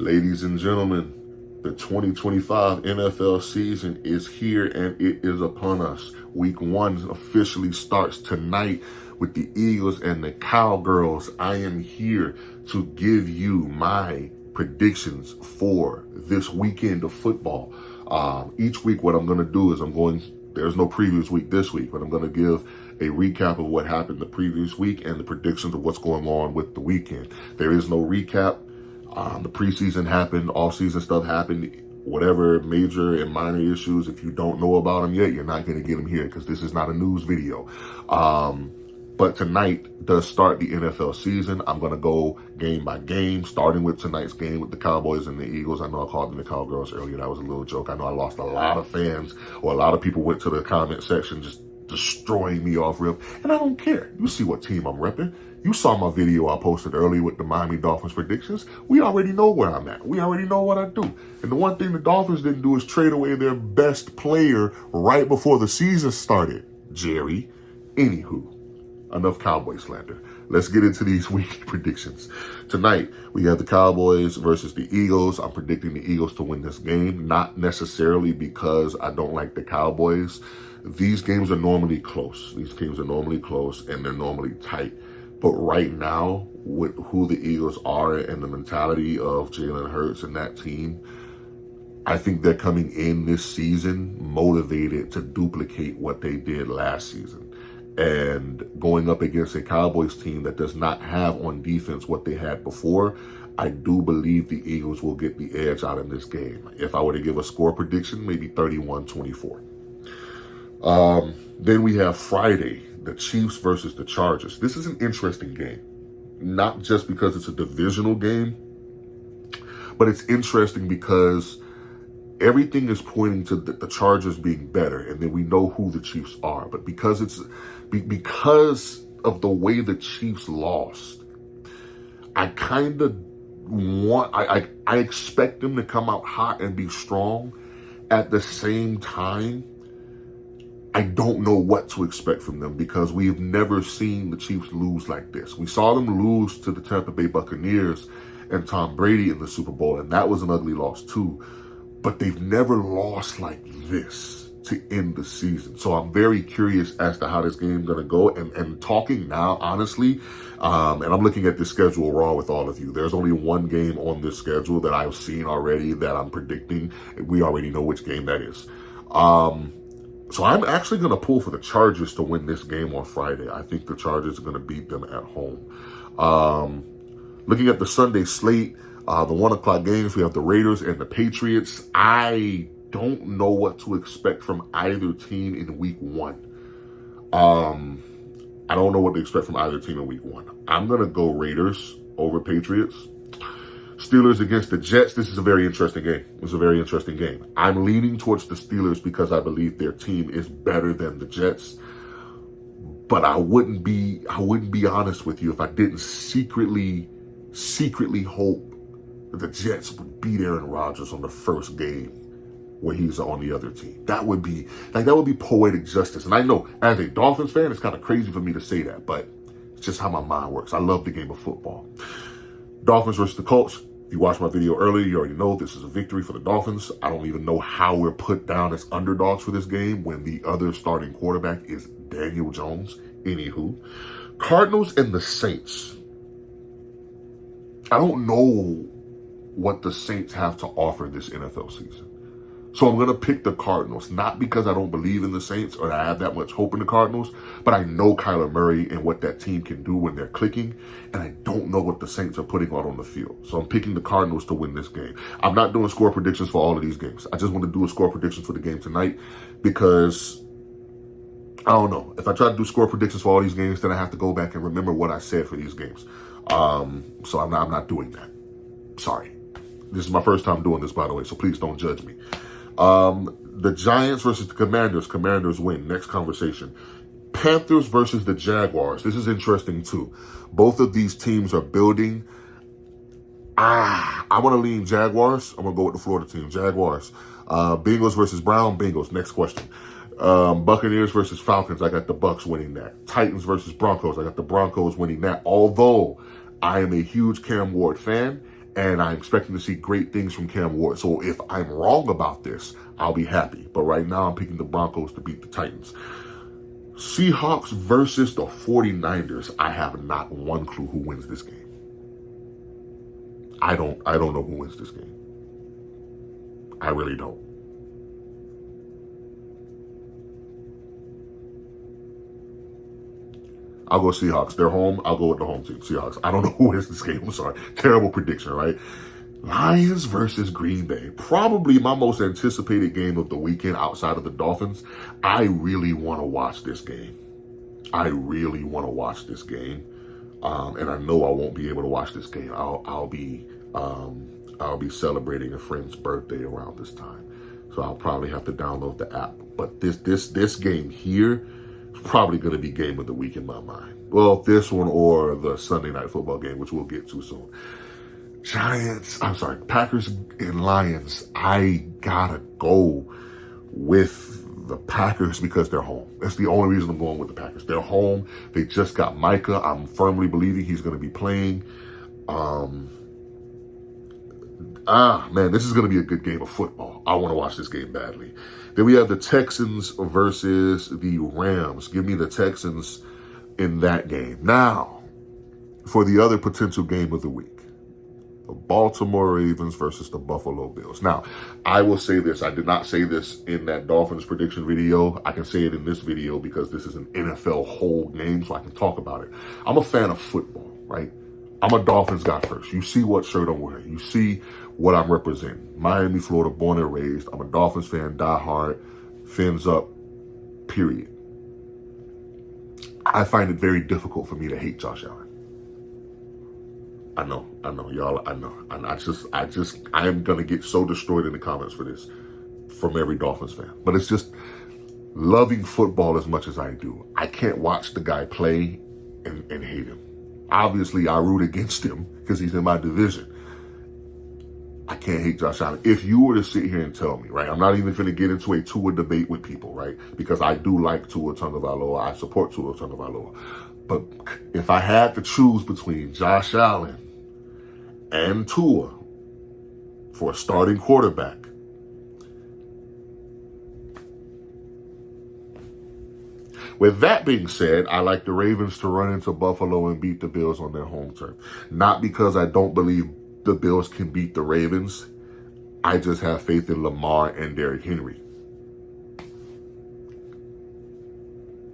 Ladies and gentlemen, the 2025 NFL season is here and it is upon us. Week 1 officially starts tonight with the Eagles and the Cowgirls. I am here to give you my predictions for this weekend of football. Each week what I'm going to do is there's no previous week this week, but I'm going to give a recap of what happened the previous week and the predictions of what's going on with the weekend. There is no recap. The preseason happened, off-season stuff happened, whatever major and minor issues, if you don't know about them yet, you're not going to get them here because this is not a news video. But tonight does start the NFL season. I'm going to go game by game, starting with tonight's game with the Cowboys and the Eagles. I know I called them the Cowgirls earlier. That was a little joke. I know I lost a lot of fans, or a lot of people went to the comment section just destroying me off rip. And I don't care. You see what team I'm repping. You saw my video I posted earlier with the Miami Dolphins predictions. We already know where I'm at. We already know what I do. And the one thing the Dolphins didn't do is trade away their best player right before the season started, Jerry. Anywho, enough Cowboy slander. Let's get into these weekly predictions. Tonight, we have the Cowboys versus the Eagles. I'm predicting the Eagles to win this game, not necessarily because I don't like the Cowboys. These games are normally close. And they're normally tight. But right now, with who the Eagles are and the mentality of Jalen Hurts and that team, I think they're coming in this season motivated to duplicate what they did last season. And going up against a Cowboys team that does not have on defense what they had before, I do believe the Eagles will get the edge out in this game. If I were to give a score prediction, maybe 31-24. Then we have Friday, the Chiefs versus the Chargers. This is an interesting game, not just because it's a divisional game, but it's interesting because everything is pointing to the Chargers being better, and then we know who the Chiefs are. But because of the way the Chiefs lost, I kind of I expect them to come out hot and be strong. At the same time, I don't know what to expect from them because we've never seen the Chiefs lose like this. We saw them lose to the Tampa Bay Buccaneers and Tom Brady in the Super Bowl, and that was an ugly loss too. But they've never lost like this to end the season. So I'm very curious as to how this game is going to go. And talking now, honestly, and I'm looking at this schedule raw with all of you. There's only one game on this schedule that I've seen already that I'm predicting. We already know which game that is. So I'm actually going to pull for the Chargers to win this game on Friday. I think the Chargers are going to beat them at home. Looking at the Sunday slate, the 1 o'clock games, we have the Raiders and the Patriots. I don't know what to expect from either team in week 1. I don't know what to expect from either team in week 1. I'm going to go Raiders over Patriots. Steelers against the Jets. This is a very interesting game. I'm leaning towards the Steelers because I believe their team is better than the Jets. But I wouldn't be honest with you if I didn't secretly hope the Jets would beat Aaron Rodgers on the first game where he's on the other team. That would be poetic justice. And I know as a Dolphins fan, it's kind of crazy for me to say that, but it's just how my mind works. I love the game of football. Dolphins versus the Colts. If you watched my video earlier, you already know this is a victory for the Dolphins. I don't even know how we're put down as underdogs for this game when the other starting quarterback is Daniel Jones. Anywho, Cardinals and the Saints. I don't know what the Saints have to offer this NFL season. So I'm going to pick the Cardinals, not because I don't believe in the Saints or I have that much hope in the Cardinals, but I know Kyler Murray and what that team can do when they're clicking, and I don't know what the Saints are putting on the field. So I'm picking the Cardinals to win this game. I'm not doing score predictions for all of these games. I just want to do a score predictions for the game tonight because, I don't know, if I try to do score predictions for all these games, then I have to go back and remember what I said for these games. So I'm not doing that. Sorry. This is my first time doing this, by the way, so please don't judge me. The Giants versus the Commanders. Commanders win. Next conversation. Panthers versus the Jaguars. This is interesting too. Both of these teams are building. I want to lean Jaguars. I'm going to go with the Florida team. Jaguars. Bengals versus Brown. Bengals. Next question. Buccaneers versus Falcons. I got the Bucs winning that. Titans versus Broncos. I got the Broncos winning that. Although I am a huge Cam Ward fan, And I'm expecting to see great things from Cam Ward. So if I'm wrong about this, I'll be happy. But right now, I'm picking the Broncos to beat the Titans. Seahawks versus the 49ers. I have not one clue who wins this game. I don't know who wins this game. I really don't. I'll go Seahawks. They're home. I'll go with the home team, Seahawks. I don't know who wins this game. I'm sorry. Terrible prediction, right? Lions versus Green Bay. Probably my most anticipated game of the weekend outside of the Dolphins. I really want to watch this game. I really want to watch this game. And I know I won't be able to watch this game. I'll be celebrating a friend's birthday around this time. So I'll probably have to download the app. But this game here is probably going to be game of the week in my mind. Well, this one or the Sunday night football game, which we'll get to soon. Packers and Lions. I gotta go with the Packers because they're home. That's the only reason I'm going with the Packers. They're home. They just got Micah. I'm firmly believing he's going to be playing. Man, this is going to be a good game of football. I want to watch this game badly. Then we have the Texans versus the Rams. Give me the Texans in that game. Now, for the other potential game of the week. The Baltimore Ravens versus the Buffalo Bills. Now, I will say this. I did not say this in that Dolphins prediction video. I can say it in this video because this is an NFL whole game, so I can talk about it. I'm a fan of football, right? I'm a Dolphins guy first. You see what shirt I'm wearing. You see what I'm representing. Miami, Florida, born and raised. I'm a Dolphins fan, die hard, fins up, period. I find it very difficult for me to hate Josh Allen. I know, y'all. I know. I am gonna get so destroyed in the comments for this from every Dolphins fan. But it's just loving football as much as I do. I can't watch the guy play and hate him. Obviously, I root against him because he's in my division. I can't hate Josh Allen. If you were to sit here and tell me, right, I'm not even going to get into a Tua debate with people, right, because I do like Tua Tagovailoa. I support Tua Tagovailoa. But if I had to choose between Josh Allen and Tua for a starting quarterback, with that being said, I like the Ravens to run into Buffalo and beat the Bills on their home turf. Not because I don't believe the Bills can beat the Ravens. I just have faith in Lamar and Derrick Henry.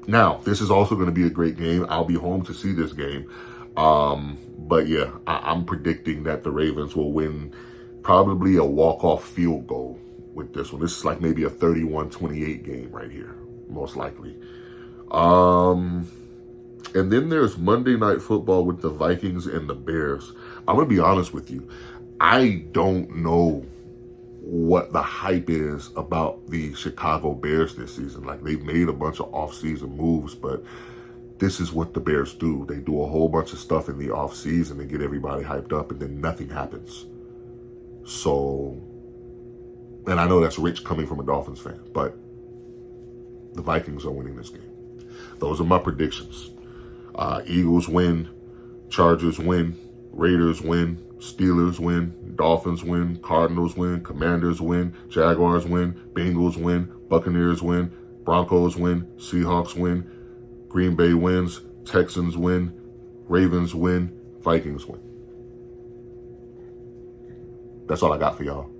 Now, this is also going to be a great game. I'll be home to see this game. But yeah, I'm predicting that the Ravens will win probably a walk-off field goal with this one. This is like maybe a 31-28 game right here, most likely. And then there's Monday Night Football with the Vikings and the Bears. I'm going to be honest with you. I don't know what the hype is about the Chicago Bears this season. Like, they've made a bunch of off-season moves, but this is what the Bears do. They do a whole bunch of stuff in the off-season and get everybody hyped up, and then nothing happens. So, and I know that's rich coming from a Dolphins fan, but the Vikings are winning this game. Those are my predictions. Eagles win, Chargers win, Raiders win, Steelers win, Dolphins win, Cardinals win, Commanders win, Jaguars win, Bengals win, Buccaneers win, Broncos win, Seahawks win, Green Bay wins, Texans win, Ravens win, Vikings win. That's all I got for y'all.